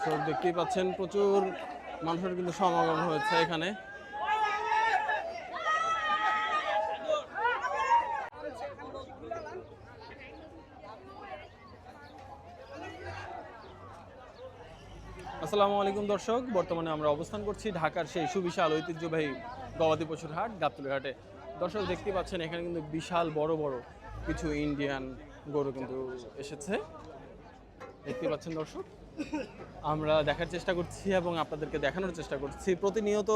দর্শক দেখতেই পাচ্ছেন প্রচুর মানুষের কিন্তু সমাগম হয়েছে এখানে। আসসালামু আলাইকুম দর্শক, বর্তমানে আমরা অবস্থান করছি ঢাকার সেই সুবিশাল ঐতিহ্যবাহী গবাদি পশুর হাট গাবতলী হাটে। দর্শক দেখতে পাচ্ছেন এখানে কিন্তু বিশাল বড় বড় কিছু ইন্ডিয়ান গরু কিন্তু এসেছে, দেখতে পাচ্ছেন দর্শক। আমরা দেখার চেষ্টা করছি এবং আপনাদেরকে দেখানোর চেষ্টা করছি প্রতিনিয়ত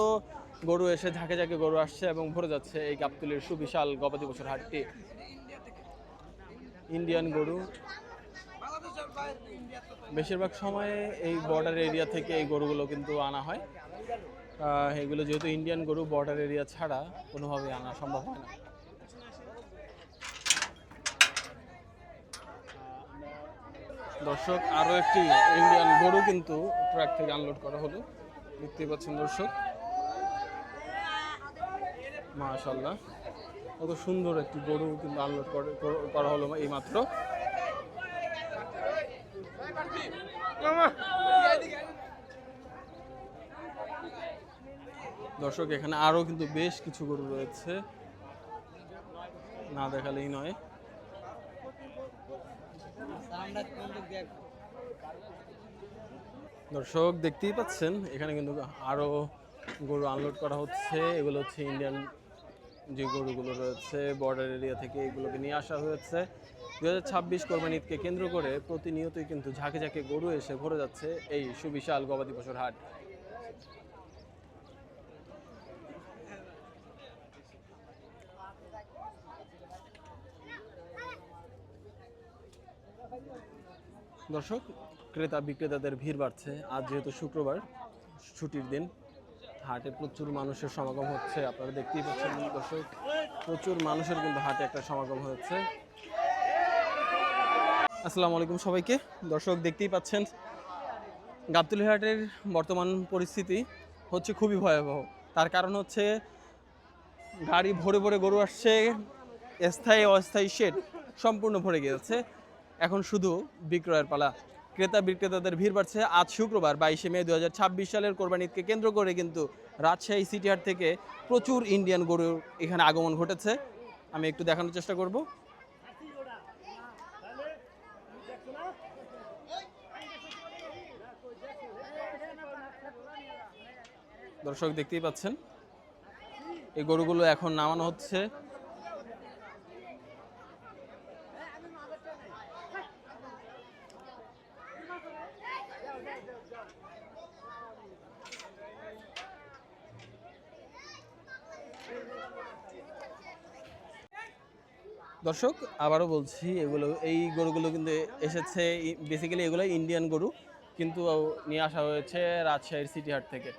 গরু এসে ঝাঁকে ঝাঁকে গরু আসছে এবং ভরে যাচ্ছে এই গাবতলীর সুবিশাল গবাদি পশুর হাটটি। ইন্ডিয়ান গরু বেশিরভাগ সময়ে এই বর্ডার এরিয়া থেকে এই গরুগুলো কিন্তু আনা হয়। এগুলো যেহেতু ইন্ডিয়ান গরু, বর্ডার এরিয়া ছাড়া কোনোভাবে আনা সম্ভব হয় না। দর্শক আরও একটি ইন্ডিয়ান গরু কিন্তু ট্রাক থেকে আনলোড করা হলো, দেখতেই পাচ্ছেন দর্শক। মাশাআল্লাহ, কত সুন্দর একটি গরু কিন্তু আনলোড করা হলো এই মাত্র। দর্শক এখানে আরো কিন্তু বেশ কিছু গরু রয়েছে, না দেখালেই নয়। দর্শক দেখতেই পাচ্ছেন এখানে কিন্তু আরো গরু আনলোড করা হচ্ছে। এগুলো হচ্ছে ইন্ডিয়ান যে গরুগুলো রয়েছে বর্ডার এরিয়া থেকে, এগুলোকে নিয়ে আসা হয়েছে। 2026 কোরবানি ঈদকে কেন্দ্র করে প্রতিনিয়তই কিন্তু ঝাঁকে ঝাঁকে গরু এসে ভরে যাচ্ছে এই সুবিশাল গবাদি পশুর হাট। দর্শক ক্রেতা বিক্রেতাদের ভিড় বাড়ছে। আজ যেহেতু শুক্রবার, ছুটির দিন, হাটে প্রচুর মানুষের সমাগম হচ্ছে। আপনারা দেখতেই পাচ্ছেন দর্শক, প্রচুর মানুষের কিন্তু হাটে একটা সমাগম হয়েছে। আসসালামু আলাইকুম সবাইকে। দর্শক দেখতেই পাচ্ছেন গাবতলী হাটের বর্তমান পরিস্থিতি হচ্ছে খুবই ভয়াবহ। তার কারণ হচ্ছে গাড়ি ভরে ভরে গরু আসছে, স্থায়ী অস্থায়ী শেড সম্পূর্ণ ভরে গিয়েছে। এখন শুধু বিক্রয়ের পালা। ক্রেতা বিক্রেতাদের ভিড় বাড়ছে। আজ শুক্রবার 22শে মে 2026 সালের কোরবানি ঈদকে কেন্দ্র করে কিন্তু রাজশাহী সিটি হাট থেকে প্রচুর ইন্ডিয়ান গরুর এখানে আগমন ঘটেছে। আমি একটু দেখানোর চেষ্টা করব। দর্শক দেখতেই পাচ্ছেন এই গরুগুলো এখন নামানো হচ্ছে। দর্শক আবারও বলছি, এই গরুগুলো কিন্তু এসেছে বেসিক্যালি এগুলো ইন্ডিয়ান গরু, কিন্তু নিয়ে আসা হয়েছে রাজশাহীর সিটি হাট থেকে।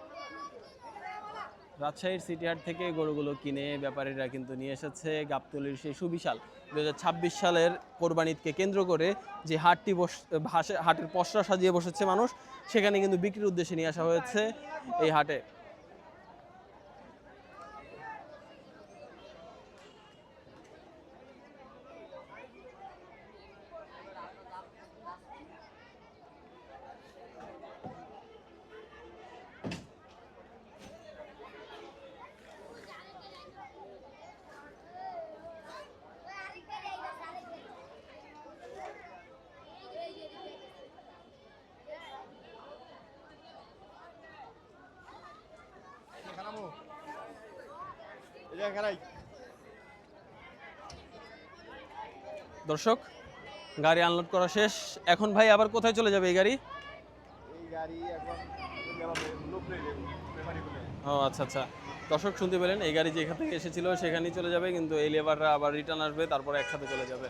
রাজশাহীর সিটি হাট থেকে গরুগুলো কিনে ব্যাপারীরা কিন্তু নিয়ে এসেছে গাবতলীর সেই সুবিশাল 2026 সালের কোরবানি ঈদকে কেন্দ্র করে যে হাটটি হাটের পসরা সাজিয়ে বসেছে মানুষ, সেখানে কিন্তু বিক্রির উদ্দেশ্যে নিয়ে আসা হয়েছে এই হাটে। দর্শক গাড়ি আনলোড করা শেষ। এখন ভাই আবার কোথায় চলে যাবে এই গাড়ি? ও আচ্ছা আচ্ছা, দর্শক শুনতে পেলেন, এই গাড়ি যেখান থেকে এসেছিল সেখানেই চলে যাবে, কিন্তু এই লেবাররা আবার রিটার্ন আসবে, তারপরে একসাথে চলে যাবে।